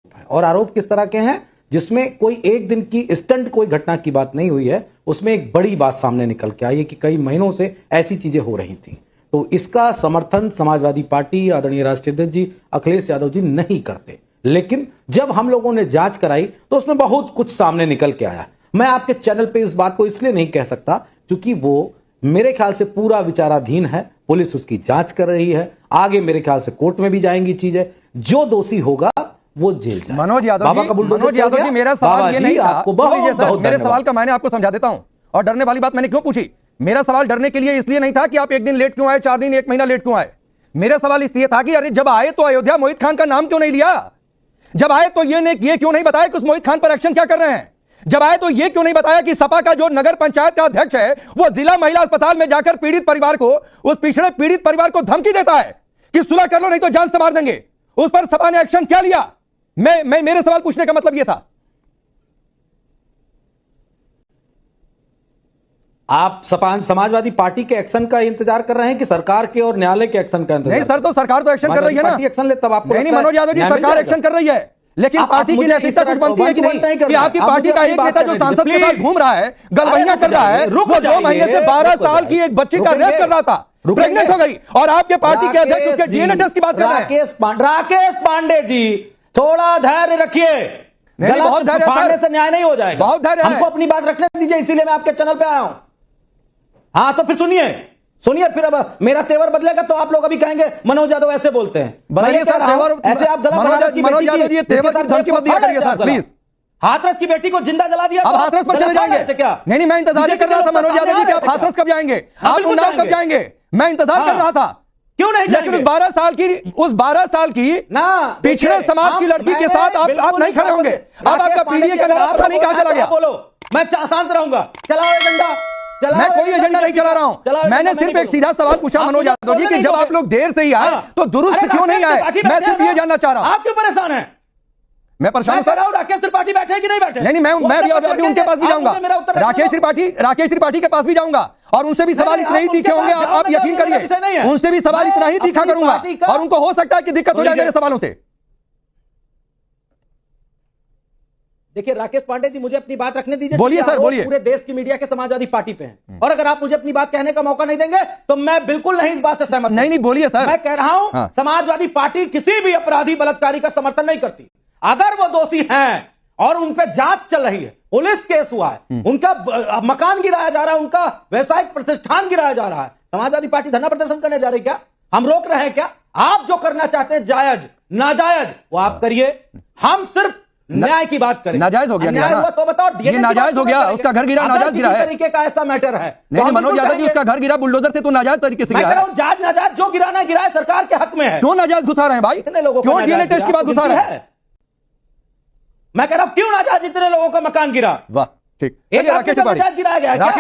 है। और आरोप किस तरह के हैं, जिसमें कोई एक दिन की स्टंट कोई घटना की बात नहीं हुई है, उसमें एक बड़ी बात सामने निकल के आई है कि कई महीनों से ऐसी चीजें हो रही थी। तो इसका समर्थन समाजवादी पार्टी, आदरणीय राष्ट्रीय अध्यक्ष जी अखिलेश यादव जी नहीं करते। लेकिन जब हम लोगों ने जांच कराई तो उसमें बहुत कुछ सामने निकल के आया। मैं आपके चैनल पे इस बात को इसलिए नहीं कह सकता क्योंकि वो मेरे ख्याल से पूरा विचाराधीन है, पुलिस उसकी जांच कर रही है, आगे मेरे ख्याल से कोर्ट में भी जाएंगी चीजें, जो दोषी होगा वो जेल जाएगा। मनोज यादव जी, मेरा सवाल ये नहीं था। आपको मेरे सवाल का मैंने आपको समझा देता हूं। और डरने वाली बात मैंने क्यों पूछी? मेरा सवाल डरने के लिए इसलिए नहीं था कि आप एक दिन लेट क्यों आए, 4 दिन, 1 महीना लेट क्यों आए। मेरा सवाल इसलिए था कि अरे जब आए तो अयोध्या मोहित खान का नाम क्यों नहीं लिया? जब आए तो ये क्यों नहीं बताया कि उस मोहित खान पर एक्शन क्या कर रहे हैं? जब आए तो ये क्यों नहीं बताया कि सपा का जो नगर पंचायत का अध्यक्ष है वो जिला महिला अस्पताल में जाकर पीड़ित परिवार को, उस पिछड़े पीड़ित परिवार को धमकी देता है कि सुलह कर लो नहीं तो जान से मार देंगे। उस पर सपा ने एक्शन क्या लिया? मेरे सवाल पूछने का मतलब यह था। आप समाजवादी पार्टी के एक्शन का इंतजार कर रहे हैं कि सरकार के और न्यायालय के एक्शन का इंतजार? नहीं सर, तो सरकार तो एक्शन कर रही है ना। एक्शन ले तब आपको नहीं मनोज यादव जी, सरकार एक्शन कर रही है, लेकिन पार्टी की नैतिकता कुछ बनती है कि नहीं कि आपकी पार्टी का एक नेता जो सांसद के साथ घूम रहा है, गलवैया कर रहा है, वो 2 महीने से 12 साल की एक बच्ची का रेप कर रहा था, प्रेग्नेंट हो गई, और आपके पार्टी के अध्यक्ष उसके डीएनए टेस्ट की बात कर रहे हैं। राकेश पांडे जी, थोड़ा धैर्य रखिए, बहुत धैर्य फाड़ने से न्याय नहीं हो जाएगा। बहुत धैर्य, हमको अपनी बात रखने दीजिए, इसीलिए मैं आपके चैनल पे आया हूं। हाँ तो फिर सुनिए, फिर अब मेरा तेवर बदलेगा तो आप लोग अभी कहेंगे मनोज यादव ऐसे बोलते हैं। ऐसे आप मनोज यादव जी तेवर की धमकी मत दिया करिए सर प्लीज। हाथरस की बेटी को जिंदा जला दिया, अब हाथरस पर चले जाएंगे क्या? नहीं, मैं इंतजार कर रहा था मनोज यादव जी कि आप हाथरस कब जाएंगे, आप उन्नाव कब जाएंगे, मैं इंतजार कर रहा था। क्यों नहीं? लेकिन उस 12 साल की ना पिछड़े समाज की लड़की के साथ आप नहीं खड़े होंगे। अब आपका पीडीए का नारा पता नहीं कहां चला गया। बोलो, मैं शांत रहूंगा। चलाओ एजेंडा। मैं कोई एजेंडा नहीं चला रहा हूं। मैंने सिर्फ एक सीधा सवाल पूछा मनोज यादव जी कि जब आप लोग देर से ही आए तो दुरुस्त क्यों नहीं आए? मैं सिर्फ ये जानना चाह रहा हूं। आप क्यों परेशान हैं? मैं परेशान कर रहा हूं। राकेश त्रिपाठी बैठे कि नहीं बैठे? नहीं, मैं अभी उनके पास भी जाऊंगा। राकेश त्रिपाठी के पास भी जाऊंगा और उनसे भी सवाल इतने ही तीखे होंगे, आप यकीन करिए, उनसे भी सवाल इतना ही तीखा करूंगा और उनको हो सकता है कि दिक्कत हो जाए मेरे सवालों से। देखिए राकेश पांडे जी, मुझे अपनी बात रखने दीजिए। बोलिए सर, बोलिए। पूरे देश की मीडिया के समाजवादी पार्टी पे हैं और अगर आप मुझे अपनी बात कहने का मौका नहीं देंगे तो मैं बिल्कुल नहीं इस बात से सहमत। नहीं, बोलिए सर। मैं कह रहा हूं समाजवादी पार्टी किसी भी अपराधी बलात्कारी का समर्थन नहीं करती। अगर वो दोषी हैं और उन पे जांच चल रही है, पुलिस केस हुआ है, उनका मकान गिराया जा रहा है, उनका व्यवसायिक प्रतिष्ठान गिराया जा रहा है, समाजवादी पार्टी धरना प्रदर्शन करने जा रही है क्या? हम रोक रहे हैं क्या? आप जो करना चाहते हैं जायज नाजायज वो आप करिए, हम सिर्फ न्याय की बात करें। नाजायज हो गया, न्याय हुआ तो बताओ। ये नाजायज हो गया, उसका घर गिरा नाजायज गिरा है। तरीके का ऐसा मैटर है नहीं मनोज यादव जी, उसका घर गिरा बुलडोजर से, तो नाजायज तरीके से गिरा है। जायज नाजायज जो गिराना गिरा है, सरकार के हक में है। क्यों नाजायज घुसा रहे हैं भाई? इतने लोगों क्यों डीएनए टेस्ट की बात घुसा रहे हैं? मैं कह रहा हूं क्यों नाजायज इतने लोगों का मकान गिरा? वाह, ठीक। राकेश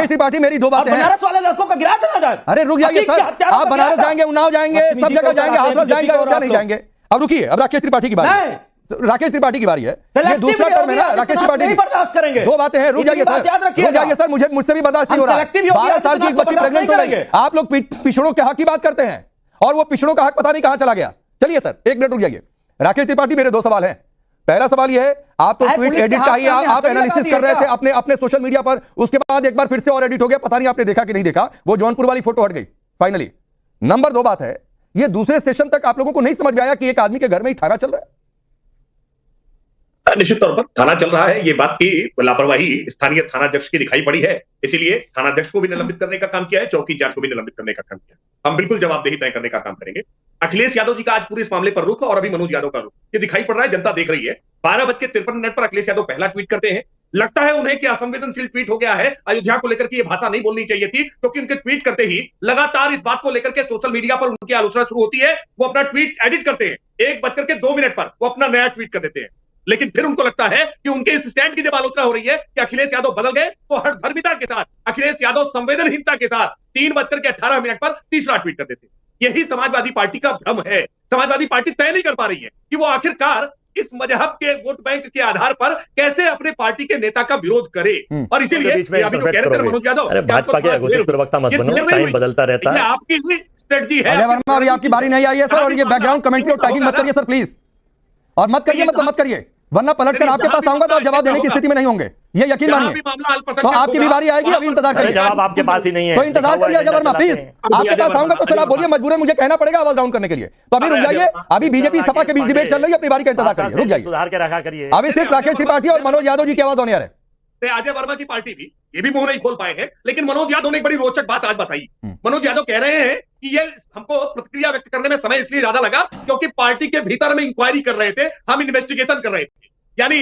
त्रिपाठी, मेरी 2 बातें हैं। बनारस वाले लड़कों का गिरा था नाजायज। अरे रुक जाइए सर, आप बनारस जाएंगे, उन्नाव जाएंगे, सब जगह जाएंगे, हाथरस जाएंगे, अयोध्या नहीं जाएंगे। अब रुकिए, अब राकेश त्रिपाठी की बारी है। राकेश त्रिपाठी की बारी है, ये दूसरा टर्म है ना। राकेश त्रिपाठी बर्दाश्त करेंगे। 2 बातें हैं, रुक जाइए सर, मुझसे भी बर्दाश्त नहीं हो रहा। 12 साल की एक बच्ची प्रेग्नेंट हो गई, आप लोग पिछड़ों के हक की बात करते हैं और वो पिछड़ों का हक पता नहीं कहां चला गया। चलिए सर, 1 मिनट रुक जाइए। राकेश त्रिपाठी, मेरे 2 सवाल हैं। पहला सवाल यह है, आप तो ट्वीट एडिट का ही आप एनालिसिस कर रहे थे अपने सोशल मीडिया पर, उसके बाद एक बार फिर से और एडिट हो गया, पता नहीं आपने देखा कि नहीं देखा, वो जौनपुर वाली फोटो हट गई फाइनली। नंबर 2 बात है, ये दूसरे सेशन तक आप लोगों को नहीं समझ में आया कि एक आदमी के घर में ही थाना चल रहा है। निश्चित तौर पर थाना चल रहा है, ये बात की लापरवाही स्थानीय थानाध्यक्ष की दिखाई पड़ी है, इसीलिए थानाध्यक्ष को भी निलंबित करने का काम किया है, चौकी इंचार्ज को भी निलंबित करने का काम किया है। हम बिल्कुल जवाबदेही तय करने का काम करेंगे। अखिलेश यादव जी का आज पूरे इस मामले पर रुख और अभी मनोज यादव का रुख ये दिखाई पड़ रहा है, जनता देख रही है। 12:53 पर अखिलेश यादव पहला ट्वीट करते हैं। लगता है उन्हें कि असंवेदनशील ट्वीट हो गया है, अयोध्या को लेकर के ये भाषा नहीं बोलनी चाहिए थी, क्योंकि उनके ट्वीट करते ही लगातार इस बात को लेकर के सोशल मीडिया पर उनकी आलोचना शुरू होती है। वो अपना ट्वीट एडिट करते हैं, 1:02 पर वो अपना नया ट्वीट कर देते हैं। लेकिन फिर उनको लगता है कि उनके इस स्टैंड की जब आलोचना हो रही है कि अखिलेश यादव बदल गए, तो हठधर्मिता के साथ अखिलेश यादव संवेदनहीनता के साथ 3:18 पर तीसरा ट्वीट कर देते। यही समाजवादी पार्टी का भ्रम है। समाजवादी पार्टी तय नहीं कर पा रही है कि वो आखिरकार इस मजहब के वोट बैंक के आधार पर कैसे अपने पार्टी के नेता का विरोध करे। और इसीलिए अभी जो कह रहे थे मनोज यादव, भाजपा के घोषित प्रवक्ता मत बनो, टाइम बदलता रहता है। आपकी स्ट्रेटजी है। अजय वर्मा, अभी आपकी बारी नहीं आई है सर, और ये बैकग्राउंड कमेंट्री और टैगिंग मत करिए सर प्लीज। और मत करिए, मतलब मत करिए, वरना पलटकर आपके पास आऊंगा तो आप जवाब देने की स्थिति में नहीं होंगे, ये यकीन मानिए। तो आपकी भी बारी आएगी, अभी इंतजार करिए। जवाब आपके पास ही नहीं है, तो इंतजार करिए जबरना, प्लीज आपके पास आऊंगा तो फिर आप बोलिए, मजबूरन मुझे कहना पड़ेगा आवाज डाउन करने के लिए। तो अभी रुक जाइए, अभी बीजेपी सपा के बीच डिबेट चल रही है, अपनी बारी का इंतजार करिए, रुक जाइए, सुधार के रखा करिए। अभी सिर्फ राकेश त्रिपाठी और मनोज यादव जी की आवाज होने आ रहे हैं। अजय वर्मा की पार्टी भी ये भी मुंह नहीं खोल पाए हैं, लेकिन मनोज यादव ने एक बड़ी रोचक बात आज बताई। मनोज यादव कह रहे हैं कि ये हमको प्रतिक्रिया व्यक्त करने में समय इसलिए ज्यादा लगा क्योंकि पार्टी के भीतर में इंक्वायरी कर रहे थे, हम इन्वेस्टिगेशन कर रहे थे। यानी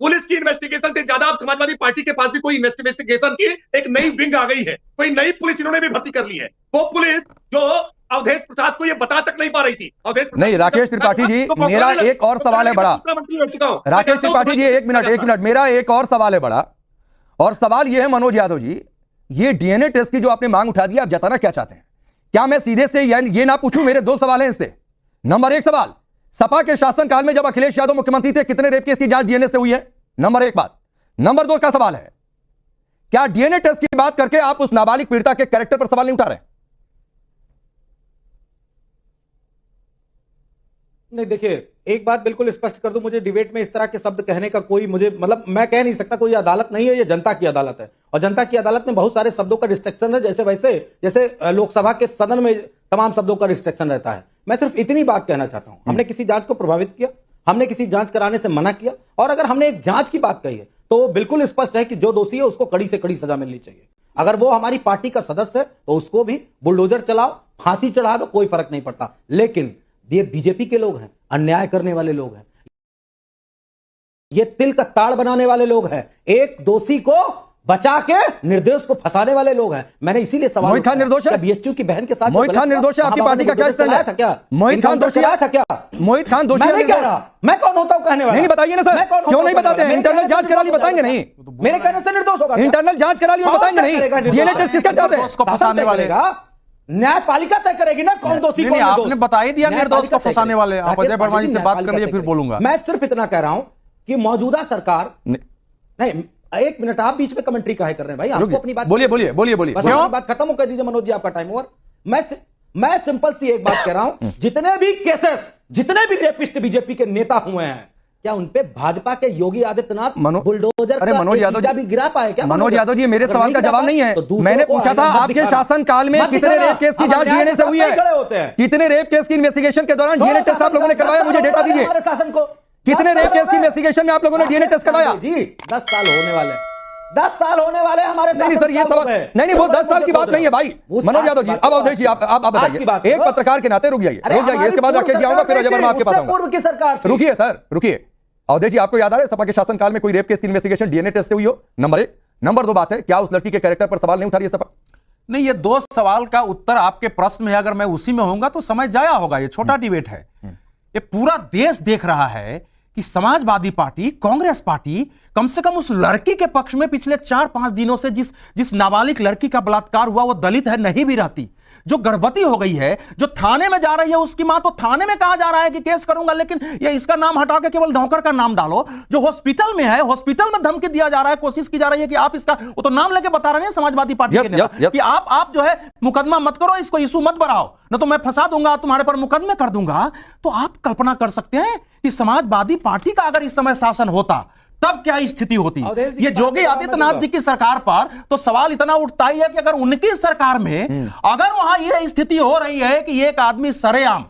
पुलिस की इन्वेस्टिगेशन से ज्यादा अब समाजवादी पार्टी के पास भी कोई इन्वेस्टिगेशन की एक नई विंग आ गई है, कोई नई पुलिस इन्होंने भी भर्ती कर ली है। वो पुलिस जो अवधेश प्रसाद को ये बता तक नहीं पा रही थी। नहीं राकेश त्रिपाठी जी, मेरा एक और सवाल है बड़ा। राकेश त्रिपाठी जी एक मिनट, मेरा एक और सवाल है बड़ा, और सवाल ये है मनोज यादव जी, ये डीएनए टेस्ट की जो आपने मांग उठा दी, आप जताना क्या चाहते हैं? क्या मैं सीधे से ये ना पूछूं? मेरे दो सवाल हैं इससे। नंबर एक सवाल, सपा के शासनकाल में जब अखिलेश यादव मुख्यमंत्री थे, कितने रेप केस की जांच डीएनए से हुई है? नंबर एक बात। नंबर दो का सवाल है, क्या डीएनए टेस्ट की बात करके आप उस नाबालिग पीड़िता के कैरेक्टर पर सवाल नहीं उठा रहे? नहीं, देखिए एक बात बिल्कुल स्पष्ट कर दूं, मुझे डिबेट में इस तरह के शब्द कहने का कोई, मुझे मतलब मैं कह नहीं सकता, कोई अदालत नहीं है, ये जनता की अदालत है, और जनता की अदालत में बहुत सारे शब्दों का रिस्ट्रिक्शन है, जैसे लोकसभा के सदन में तमाम शब्दों का रिस्ट्रिक्शन रहता है। मैं सिर्फ इतनी बात कहना चाहता हूं, हमने किसी जांच को प्रभावित किया, हमने किसी जांच कराने से मना किया, और अगर हमने एक जांच की बात कही है तो बिल्कुल स्पष्ट है कि जो दोषी है उसको कड़ी से कड़ी सजा मिलनी चाहिए। अगर वो हमारी पार्टी का सदस्य है तो उसको भी बुलडोजर चलाओ, फांसी चढ़ा दो, कोई फर्क नहीं पड़ता। लेकिन ये बीजेपी के लोग हैं, अन्याय करने वाले लोग हैं, ये तिल का ताड़ बनाने वाले लोग हैं, एक दोषी को बचा के निर्दोष को फंसाने वाले लोग हैं। मैंने इसीलिए सवाल, मोहित खान निर्दोष है? बीएचक्यू की बहन के साथ मोहित खान निर्दोष है? आपकी पार्टी का क्या स्टैंड है? क्या मोहित खान दोषी था? क्या मोहित खान दोषी? मैं नहीं कह रहा, मैं कौन होता हूं कहने वाला? नहीं बताइए ना सर, क्यों नहीं बताते हैं? इंटरनल जांच करा ली, बताएंगे नहीं? मेरे कहने से निर्दोष होगा? इंटरनल जांच करा ली, बताएंगे नहीं? डीएनए टेस्ट किसका चाहते हैं? फंसाने वाले का न्यायपालिका तय करेगी ना कौन दोषी कौन निर्दोष। आपने बता ही दिया निर्दोष को फंसाने वाले। आप अजय वर्मा जी से बात कर लिए, फिर बोलूंगा। मैं सिर्फ इतना कह रहा हूं कि मौजूदा सरकार नहीं, एक मिनट, आप बीच में कमेंट्री काहे कर रहे हैं भाई? आपको अपनी बात बोलिए। बात खत्म हो कर दीजिए मनोज जी, आपका टाइम ओवर। मैं सिंपल सी एक बात कह रहा हूं, जितने भी केसेस, जितने भी रेपिस्ट बीजेपी के नेता हुए हैं, क्या उनपे भाजपा के योगी आदित्यनाथ बुलडोजर अरे मनोज यादव जी भी गिरा पाए क्या? मनोज यादव जी, मेरे सवाल का जवाब नहीं है। मैंने पूछा था आपके शासनकाल में कितने रेप केस की जांच डीएनए से हुई है? कितने रेप केस की इन्वेस्टिगेशन के दौरान डीएनए टेस्ट आप लोगों ने करवाया? मुझे डेटा दीजिए। हमारे शासन को कितने रेप केस की इन्वेस्टिगेशन में आप लोगों ने डीएनए टेस्ट करवाया? जी 10 साल होने वाले, 10 साल होने वाले हमारे। नहीं सर, ये सवाल नहीं, वो 10 साल की बात नहीं है भाई। मनोज यादव जी, अब अवधेश जी आप बताइए, एक पत्रकार के नाते रुक जाइए, इसके बाद राकेश जी आऊंगा, फिर अजय वर्मा आपके पास आऊंगा। पूर्व की सरकार, रुकिए सर, रुकिए। अवधेश जी, आपको याद आ रहा है सपा के शासनकाल में कोई रेप केस की इन्वेस्टिगेशन डीएनए टेस्ट से हुई हो? नंबर एक। नंबर दो बात है, क्या उस लड़की के कैरेक्टर पर सवाल नहीं उठा रही है सपा? नहीं, ये दो सवाल का उत्तर आपके प्रश्न में, अगर मैं उसी में होऊंगा तो समय जाया होगा। ये छोटा डिबेट है। ये पूरा देश देख रहा है कि समाजवादी पार्टी, कांग्रेस पार्टी कम से कम उस लड़की के पक्ष में पिछले 4-5 दिनों से जिस नाबालिग लड़की का बलात्कार हुआ, वो दलित है, नहीं भी रहती, जो गर्भवती हो गई है, जो थाने में जा रही है उसकी मां, तो थाने में कहा जा रहा है कि केस करूंगा, लेकिन ये इसका नाम हटा के केवल नौकर का नाम डालो। जो हॉस्पिटल में है, हॉस्पिटल में धमकी दिया जा रहा है, कोशिश की जा रही है कि आप इसका, वो तो नाम लेके बता रहे हैं समाजवादी पार्टी के नेता कि आप जो है मुकदमा मत करो, इसको इशू मत बढ़ाओ, न तो मैं फंसा दूंगा, तुम्हारे पर मुकदमे कर दूंगा। तो आप कल्पना कर सकते हैं कि समाजवादी पार्टी का अगर इस समय शासन होता तब क्या स्थिति होती। ये योगी आदित्यनाथ जी की सरकार पर तो सवाल इतना उठता ही है कि अगर उनकी सरकार में अगर वहां ये स्थिति हो रही है कि एक आदमी सरेआम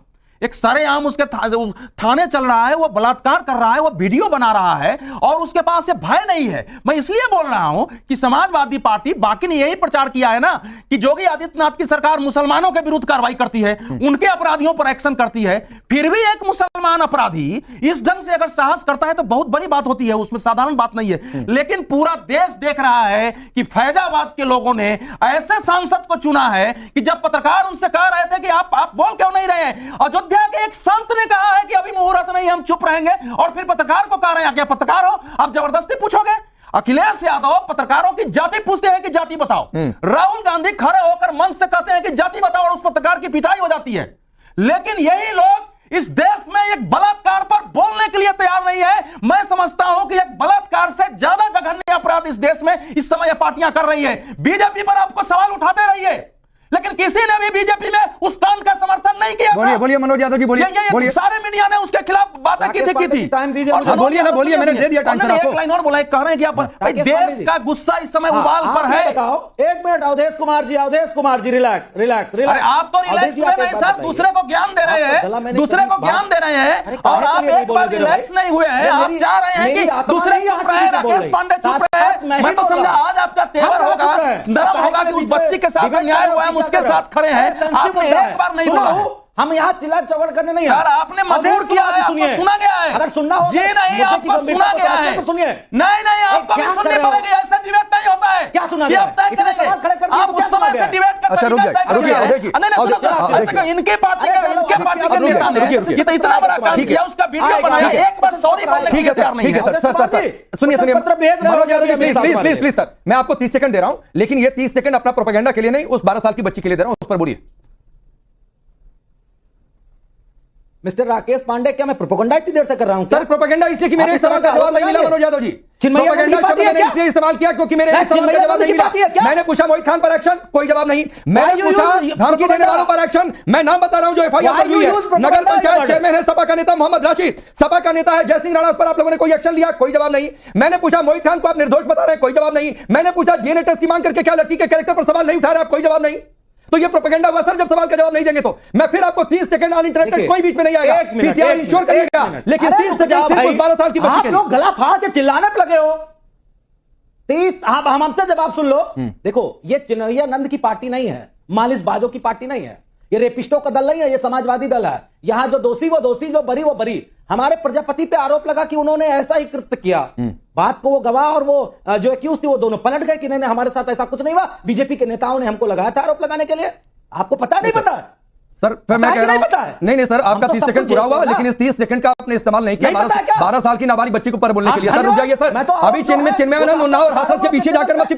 उसके थाने चल रहा है, वो बलात्कार कर रहा है, वो वीडियो बना रहा है, और उसके पास ये भय नहीं है। मैं इसलिए बोल रहा हूं कि समाजवादी पार्टी, बाकी ने यही प्रचार किया है ना कि योगी आदित्यनाथ की सरकार मुसलमानों के विरुद्ध कार्रवाई करती है, उनके अपराधियों पर एक्शन करती है। फिर भी एक मुसलमान अपराधी इस ढंग से अगर साहस करता है तो बहुत बड़ी बात होती है, उसमें साधारण बात नहीं है। लेकिन पूरा देश देख रहा है कि फैजाबाद के लोगों ने ऐसे सांसद को चुना है कि जब पत्रकार उनसे कह रहे थे कि आप बोल क्यों नहीं रहे हैं, अयोध्या के एक संत ने कहा है कि अभी मुहूर्त नहीं, हम चुप रहेंगे, और फिर पत्रकार को कह रहे हैं क्या पत्रकार हो आप जबरदस्ती पूछोगे? अखिलेश यादव पत्रकारों की जाति पूछते हैं कि जाति बताओ, राहुल गांधी खड़े होकर मंच से कहते हैं कि जाति बताओ, और उस पत्रकार की पिटाई हो जाती है। लेकिन यही लोग इस देश में एक बलात्कार पर बोलने के लिए तैयार नहीं है। मैं समझता हूं कि एक बलात्कार से ज्यादा जघन्य अपराध इस देश में इस समय पार्टियां कर रही है। बीजेपी पर आपको सवाल उठाते रहिए, लेकिन किसी ने भी बीजेपी में उस कांड का समर्थन नहीं किया। बोलिए बोलिए मनोज यादव जी, बोलिए। सारे मीडिया ने उसके खिलाफ बातें की थी। टाइम दीजिए, बोलिए ना, बोलिए, मैंने दे दिया टाइम आपको। एक लाइन और बोला, कह रहे हैं कि आप देश का गुस्सा इस समय उबाल पर है। बताओ, एक मिनट, अवधेश कुमार जी, रिलैक्स। आप तो रिलैक्स हुए नहीं सर, दूसरे को ज्ञान दे रहे हैं, दूसरे को ज्ञान दे रहे हैं, और आप एक बार रिलैक्स नहीं हुए हैं। आप चाह रहे हैं कि दूसरे चुप रहे, राकेश पांडे चुप रहे। मैं तो समझा आज आपका तेवर होगा, नरम होगा कि उस बच्ची के साथ अन्याय हुआ, हम उसके साथ खड़े हैं। आपने एक बार नहीं बोला। हम यहाँ चिल्ला चौड़ करने नहीं सर, आपने मजबूर किया है, आपको सुना गया है। अगर सुनना हो जी नहीं, आपको सुना गया है तो सुनिए। नहीं, आपको भी सुननी पड़ेगी। ऐसा डिबेट नहीं होता है। क्या सुना गया? आप उस समय से डिबेट करते हैं। अच्छा, रुक जाइए। इनके पार्टी के नेता ने ये तो इतना बड़ा काम किया, उसका वीडियो बनाया, एक बार सॉरी बोलने के लिए तैयार नहीं है। सर सुनिए, मनोज यादव जी, प्लीज सर, मैं आपको 30 सेकंड दे रहा हूं, लेकिन ये 30 सेकंड अपना प्रोपेगेंडा के लिए नहीं, उस 12 साल की बच्ची के लिए दे रहा हूं, उस पर बोलिए। मिस्टर राकेश पांडे, क्या मैं प्रोपेगेंडा इतनी देर से कर रहा हूं? सर प्रोपेगेंडा इसलिए कि मेरे सवाल का जवाब नहीं मिला मनोज यादव जी। प्रोपेगेंडा शब्द मैंने इसलिए इस्तेमाल किया क्योंकि मेरे सवाल का जवाब नहीं मिला। मैंने पूछा मोहित खान पर एक्शन, कोई जवाब नहीं। मैंने पूछा धमकी देने वालों पर एक्शन, मैं नाम बता रहा हूं जो एफआईआर दर्ज हुई है। नगर पंचायत चेयरमैन है सपा का नेता मोहम्मद राशिद, सपा का नेता है जय सिंह राणा, पर आप लोगों ने कोई एक्शन लिया? कोई जवाब नहीं। मैंने पूछा मोहित खान को आप निर्दोष बता रहे हैं, कोई जवाब नहीं। मैंने पूछा डीएनए टेस्ट की मांग करके क्या लड़की के कैरेक्टर पर सवाल नहीं उठा रहे आप? कोई जवाब नहीं। तो ये प्रोपेगेंडा हुआ सर, जब सवाल का जवाब नहीं देंगे तो मैं फिर आपको 30 सेकंड अनइंटरप्टेड, कोई बीच में नहीं आएगा, पीसीआर इंश्योर करिएगा, लेकिन 30 सेकंड सिर्फ 12 साल की बच्ची के लिए। आप लोग गला फाड़ के चिल्लाने पे लगे हो। 30 हम हमसे जवाब सुन लो। देखो, ये चिन्मया नंद की पार्टी नहीं है, मालिशबाजों की पार्टी नहीं है, ये रेपिस्टों का दल नहीं है, ये समाजवादी दल है। यहां जो दोषी वो दोषी, जो बरी वो बरी। हमारे प्रजापति पे आरोप लगा कि उन्होंने ऐसा ही कृत्य किया। बात को वो गवाह और वो जो एक्यूज थी वो दोनों पलट गए कि नहीं हमारे साथ ऐसा कुछ नहीं हुआ। बीजेपी के नेताओं ने हमको लगाया था आरोप लगाने के लिए। आपको पता नहीं पता सर? फिर मैं कह रहा हूं नहीं सर, आपका 30 सेकंड पूरा हुआ, लेकिन इस 30 सेकंड का आपने इस्तेमाल नहीं किया 12 साल की नाबालिग बच्ची को ऊपर बोलने के लिए। सर रुक जाइए सर, अभी चिन्मयानंद उन्नाव और हाथरस के पीछे जाकर मत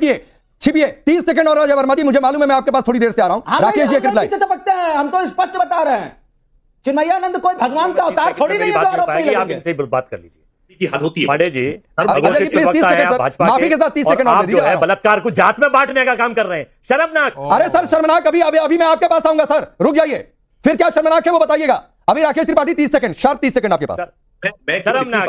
छिपिए। 30 सेकंड और वर्मा जी, मुझे मालूम है मैं आपके पास थोड़ी देर से आ रहा हूं। राकेश जी रिप्लाई चपकते हैं, हम तो स्पष्ट बता रहे हैं। चिन्मयानंद कोई भगवान का अवतार थोड़ी नहीं है जो आरोप नहीं आप इनसे बात कर लीजिए की हद होती है। पांडे जी, माफी के साथ 30 सेकंड आप जो है बलात्कार को जात में बांटने का काम कर रहे हैं, शर्मनाक। अरे सर शर्मनाक, अभी मैं आपके पास आऊंगा सर, रुक जाइए। फिर क्या शर्मनाक है वो बताइएगा। अभी Rakesh Tripathi 30 second, sharp 30 second आपके पास। मैं शर्मनाक,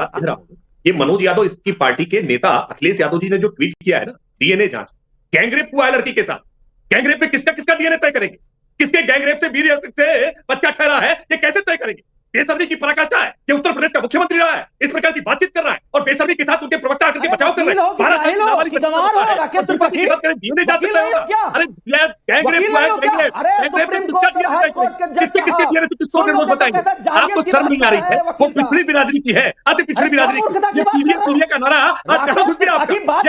ये मनोज यादव, इसकी पार्टी के नेता अखिलेश यादव जी ने जो ट्वीट किया है ना, डीएनए जांच, गैंगरेप हुआ है लड़की के साथ, गैंगरेप में किसका डीएनए तय करेंगे? किसके गैंगरेप से वीर से बच्चा ठहरा है, ये कैसे तय करेंगे? बेसब्री की पराकाष्ठा है कि उत्तर प्रदेश का मुख्यमंत्री रहा है, इस प्रकार की बातचीत कर रहा है और बेसब्री के साथ उनके प्रवक्ता आकर के बचाव कर रहे हैं। आपको शर्म नहीं आ रही है? वो पिछड़ी बिरादरी की है, अति पिछड़ी बिरादरी की का नारा आज कहां घुस गया आपका?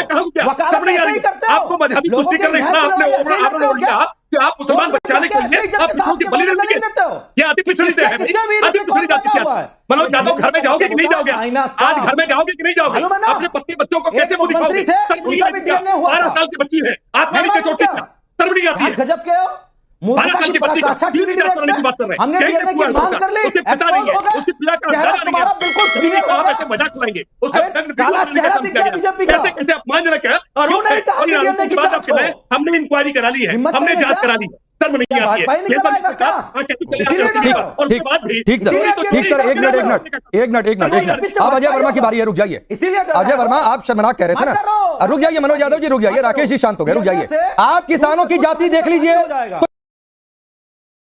कहां घुस गया? शर्म नहीं आ रही? आपको मजहबी कुश्ती करने का आपने बोल दिया कि आप मुसलमान बचाने के लिए आप पिछड़ों की बलि देंगे। ये अति पिछड़ी से है, अति पिछड़ी जाति क्या है? मनोज यादव, घर में जाओगे कि नहीं जाओगे? आज घर में जाओगे कि नहीं जाओगे? अपने पत्नी बच्चों को कैसे मुंह दिखाओगे? 12 साल की बच्ची है, आप मेरी के चोटी शर्म नहीं आती है? गजब के 12 साल की बच्ची का 20 हजार कराने की बात कर रहे हैं। उसके पिता नहीं है, उसकी पिता का दादा नहीं है, बिल्कुल को आप ऐसे मजाक उड़ाएंगे, उसका कैसे कैसे अपमानजनक है। आरोप है और आरोप की बात आप कर रहे हैं। हमने इंक्वायरी करा ली है, हमने जांच करा ली है, शर्म नहीं आती है? ठीक सर, एक मिनट। अब अजय वर्मा की बारी है, रुक जाइए। अजय वर्मा, आप शर्मनाक कह रहे थे ना, रुक जाइए। मनोज यादव जी रुक जाइए, राकेश जी शांत हो गए, रुक जाइए। आप किसानों की जाति देख लीजिए।